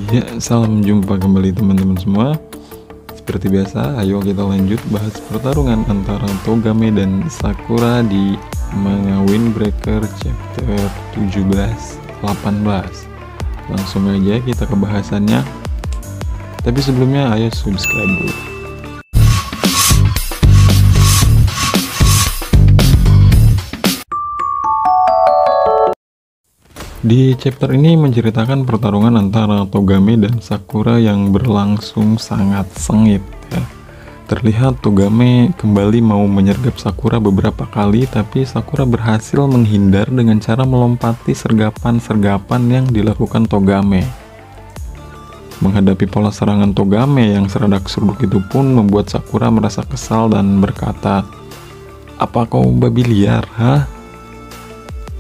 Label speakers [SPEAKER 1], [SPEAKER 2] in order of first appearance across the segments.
[SPEAKER 1] Ya, salam jumpa kembali teman-teman semua. Seperti biasa, ayo kita lanjut bahas pertarungan antara Togame dan Sakura di manga Windbreaker chapter 17-18. Langsung aja kita ke bahasannya. Tapi sebelumnya ayo subscribe dulu. Di chapter ini menceritakan pertarungan antara Togame dan Sakura yang berlangsung sangat sengit ya. Terlihat Togame kembali mau menyergap Sakura beberapa kali, tapi Sakura berhasil menghindar dengan cara melompati sergapan-sergapan yang dilakukan Togame. Menghadapi pola serangan Togame yang seradak-seruduk itu pun membuat Sakura merasa kesal dan berkata, "Apa kau babi liar, hah?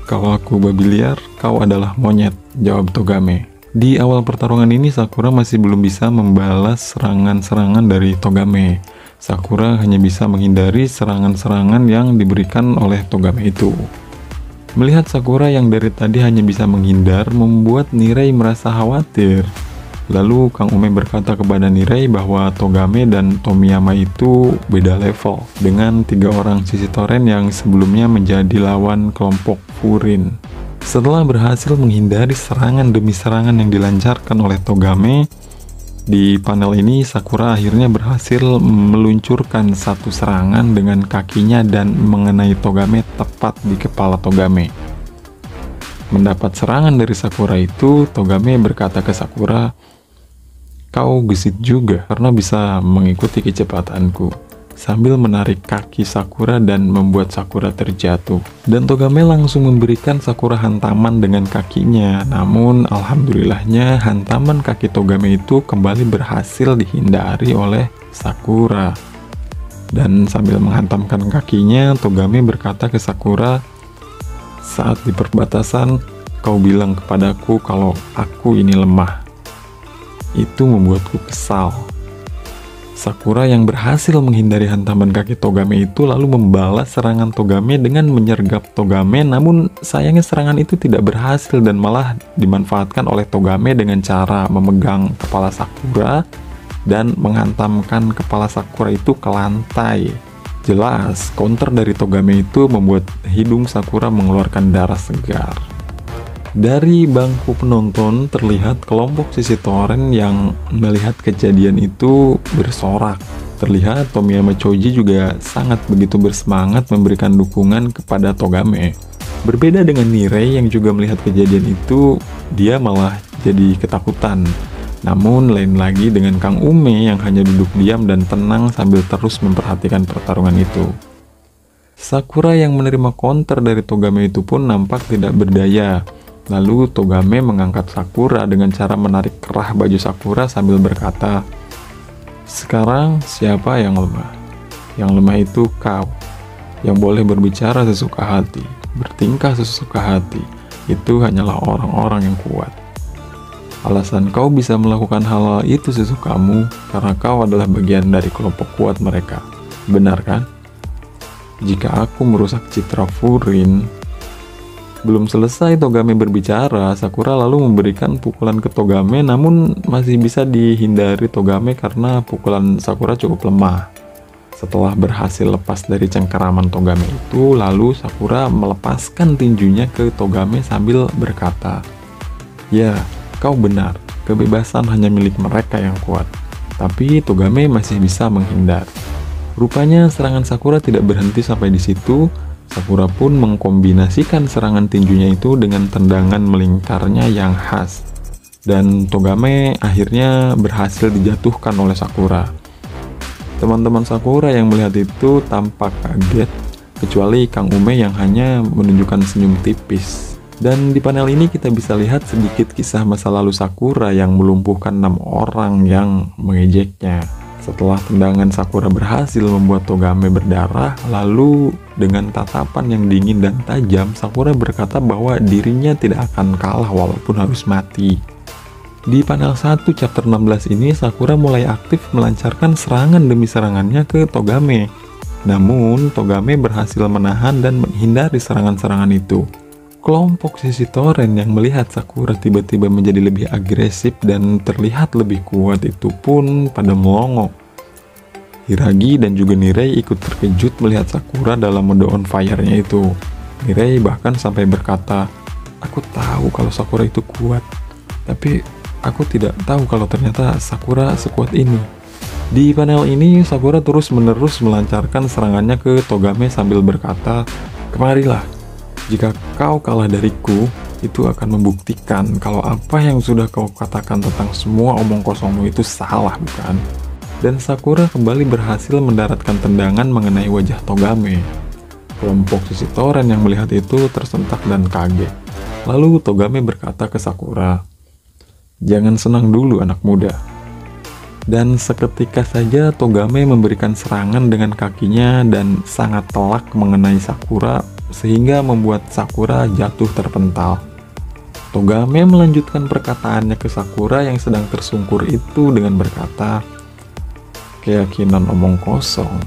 [SPEAKER 1] Kalau aku babi liar, kau adalah monyet," jawab Togame. Di awal pertarungan ini Sakura masih belum bisa membalas serangan-serangan dari Togame. Sakura hanya bisa menghindari serangan-serangan yang diberikan oleh Togame itu. Melihat Sakura yang dari tadi hanya bisa menghindar membuat Nirei merasa khawatir. Lalu Kang Ume berkata kepada Nirei bahwa Togame dan Tomiyama itu beda level dengan 3 orang Shishidoren yang sebelumnya menjadi lawan kelompok Furin. Setelah berhasil menghindari serangan demi serangan yang dilancarkan oleh Togame, di panel ini Sakura akhirnya berhasil meluncurkan satu serangan dengan kakinya dan mengenai Togame tepat di kepala Togame. Mendapat serangan dari Sakura itu, Togame berkata ke Sakura, "Kau gesit juga karena bisa mengikuti kecepatanku," sambil menarik kaki Sakura dan membuat Sakura terjatuh. Dan Togame langsung memberikan Sakura hantaman dengan kakinya. Namun alhamdulillahnya hantaman kaki Togame itu kembali berhasil dihindari oleh Sakura. Dan sambil menghantamkan kakinya, Togame berkata ke Sakura, "Saat di perbatasan, kau bilang kepadaku kalau aku ini lemah. Itu membuatku kesal." Sakura yang berhasil menghindari hantaman kaki Togame itu lalu membalas serangan Togame dengan menyergap Togame, namun sayangnya serangan itu tidak berhasil dan malah dimanfaatkan oleh Togame dengan cara memegang kepala Sakura dan menghantamkan kepala Sakura itu ke lantai. Jelas, counter dari Togame itu membuat hidung Sakura mengeluarkan darah segar. Dari bangku penonton terlihat kelompok Shishidoren yang melihat kejadian itu bersorak. Terlihat Tomiyama Choji juga sangat begitu bersemangat memberikan dukungan kepada Togame. Berbeda dengan Nirei yang juga melihat kejadian itu, dia malah jadi ketakutan. Namun lain lagi dengan Kang Ume yang hanya duduk diam dan tenang sambil terus memperhatikan pertarungan itu. Sakura yang menerima counter dari Togame itu pun nampak tidak berdaya. Lalu Togame mengangkat Sakura dengan cara menarik kerah baju Sakura sambil berkata, "Sekarang siapa yang lemah? Yang lemah itu kau, yang boleh berbicara sesuka hati, bertingkah sesuka hati. Itu hanyalah orang-orang yang kuat. Alasan kau bisa melakukan hal itu sesukamu karena kau adalah bagian dari kelompok kuat mereka. Benar kan? Jika aku merusak citra Furin..." Belum selesai Togame berbicara, Sakura lalu memberikan pukulan ke Togame, namun masih bisa dihindari Togame karena pukulan Sakura cukup lemah. Setelah berhasil lepas dari cengkeraman Togame itu, lalu Sakura melepaskan tinjunya ke Togame sambil berkata, "Ya, kau benar, kebebasan hanya milik mereka yang kuat." Tapi Togame masih bisa menghindar. Rupanya serangan Sakura tidak berhenti sampai di situ. Sakura pun mengkombinasikan serangan tinjunya itu dengan tendangan melingkarnya yang khas. Dan Togame akhirnya berhasil dijatuhkan oleh Sakura. Teman-teman Sakura yang melihat itu tampak kaget, kecuali Kang Ume yang hanya menunjukkan senyum tipis. Dan di panel ini kita bisa lihat sedikit kisah masa lalu Sakura yang melumpuhkan 6 orang yang mengejeknya. Setelah tendangan Sakura berhasil membuat Togame berdarah, lalu dengan tatapan yang dingin dan tajam, Sakura berkata bahwa dirinya tidak akan kalah walaupun harus mati. Di panel 1 chapter 16 ini, Sakura mulai aktif melancarkan serangan demi serangannya ke Togame. Namun, Togame berhasil menahan dan menghindari serangan-serangan itu. Kelompok sisi Toren yang melihat Sakura tiba-tiba menjadi lebih agresif dan terlihat lebih kuat itu pun pada melongo. Hiragi dan juga Nirei ikut terkejut melihat Sakura dalam mode on fire-nya itu. Nirei bahkan sampai berkata, "Aku tahu kalau Sakura itu kuat, tapi aku tidak tahu kalau ternyata Sakura sekuat ini." Di panel ini, Sakura terus-menerus melancarkan serangannya ke Togame sambil berkata, "Kemarilah. Jika kau kalah dariku, itu akan membuktikan kalau apa yang sudah kau katakan tentang semua omong kosongmu itu salah, bukan?" Dan Sakura kembali berhasil mendaratkan tendangan mengenai wajah Togame. Kelompok sisi Toren yang melihat itu tersentak dan kaget. Lalu Togame berkata ke Sakura, "Jangan senang dulu anak muda." Dan seketika saja Togame memberikan serangan dengan kakinya dan sangat telak mengenai Sakura sehingga membuat Sakura jatuh terpental. Togame melanjutkan perkataannya ke Sakura yang sedang tersungkur itu dengan berkata, "Keyakinan omong kosong.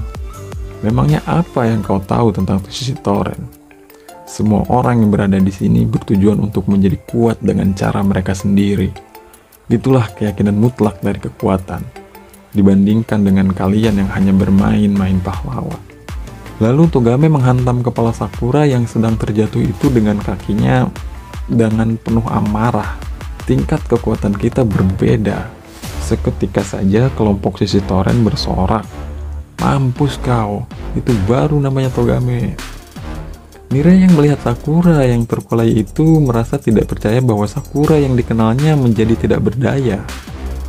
[SPEAKER 1] Memangnya apa yang kau tahu tentang sisi Toren? Semua orang yang berada di sini bertujuan untuk menjadi kuat dengan cara mereka sendiri. Itulah keyakinan mutlak dari kekuatan, dibandingkan dengan kalian yang hanya bermain-main pahlawan." Lalu Togame menghantam kepala Sakura yang sedang terjatuh itu dengan kakinya dengan penuh amarah. Tingkat kekuatan kita berbeda. Seketika saja kelompok sisi Toren bersorak, "Mampus kau, itu baru namanya Togame." Nirei yang melihat Sakura yang terkulai itu merasa tidak percaya bahwa Sakura yang dikenalnya menjadi tidak berdaya.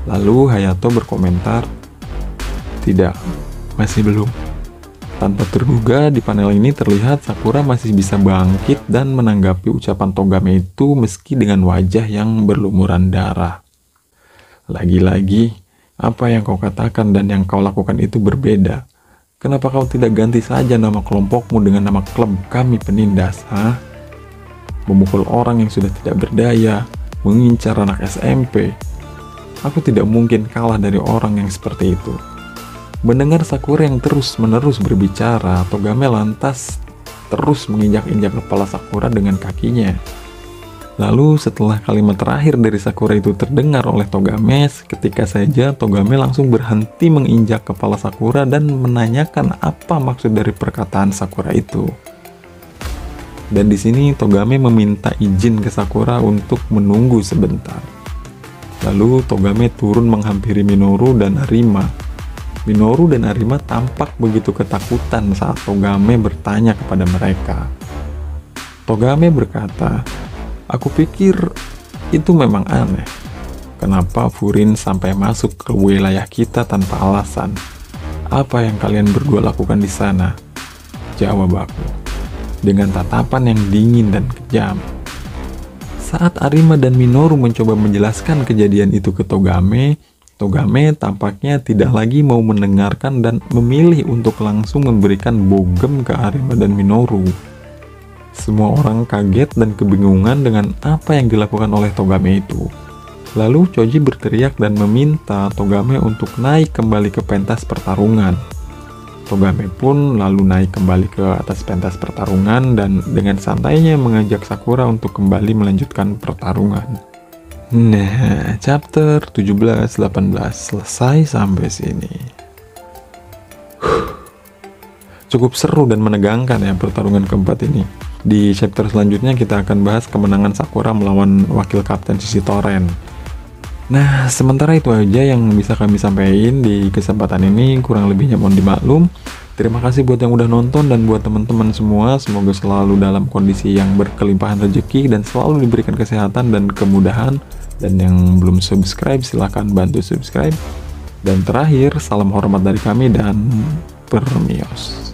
[SPEAKER 1] Lalu Hayato berkomentar, "Tidak, masih belum." Tanpa terduga di panel ini terlihat Sakura masih bisa bangkit dan menanggapi ucapan Togame itu meski dengan wajah yang berlumuran darah. "Lagi-lagi, apa yang kau katakan dan yang kau lakukan itu berbeda. Kenapa kau tidak ganti saja nama kelompokmu dengan nama klub kami penindas, ha? Memukul orang yang sudah tidak berdaya, mengincar anak SMP. Aku tidak mungkin kalah dari orang yang seperti itu." Mendengar Sakura yang terus-menerus berbicara, Togame lantas terus menginjak-injak kepala Sakura dengan kakinya. Lalu setelah kalimat terakhir dari Sakura itu terdengar oleh Togame, seketika saja Togame langsung berhenti menginjak kepala Sakura dan menanyakan apa maksud dari perkataan Sakura itu. Dan di sini Togame meminta izin ke Sakura untuk menunggu sebentar. Lalu Togame turun menghampiri Minoru dan Arima. Minoru dan Arima tampak begitu ketakutan saat Togame bertanya kepada mereka. Togame berkata, "Aku pikir itu memang aneh. Kenapa Furin sampai masuk ke wilayah kita tanpa alasan? Apa yang kalian berdua lakukan di sana?" Jawab aku, dengan tatapan yang dingin dan kejam. Saat Arima dan Minoru mencoba menjelaskan kejadian itu ke Togame, Togame tampaknya tidak lagi mau mendengarkan dan memilih untuk langsung memberikan bogem ke Arima dan Minoru. Semua orang kaget dan kebingungan dengan apa yang dilakukan oleh Togame itu. Lalu Choji berteriak dan meminta Togame untuk naik kembali ke pentas pertarungan. Togame pun lalu naik kembali ke atas pentas pertarungan dan dengan santainya mengajak Sakura untuk kembali melanjutkan pertarungan. Nah, chapter 17-18 selesai sampai sini. Cukup seru dan menegangkan ya pertarungan keempat ini. Di chapter selanjutnya kita akan bahas kemenangan Sakura melawan wakil kapten sisi Toren. Nah, sementara itu aja yang bisa kami sampaikan di kesempatan ini, kurang lebihnya mohon dimaklum. Terima kasih buat yang udah nonton dan buat teman-teman semua, semoga selalu dalam kondisi yang berkelimpahan rezeki dan selalu diberikan kesehatan dan kemudahan. Dan yang belum subscribe silahkan bantu subscribe. Dan terakhir, salam hormat dari kami dan permios.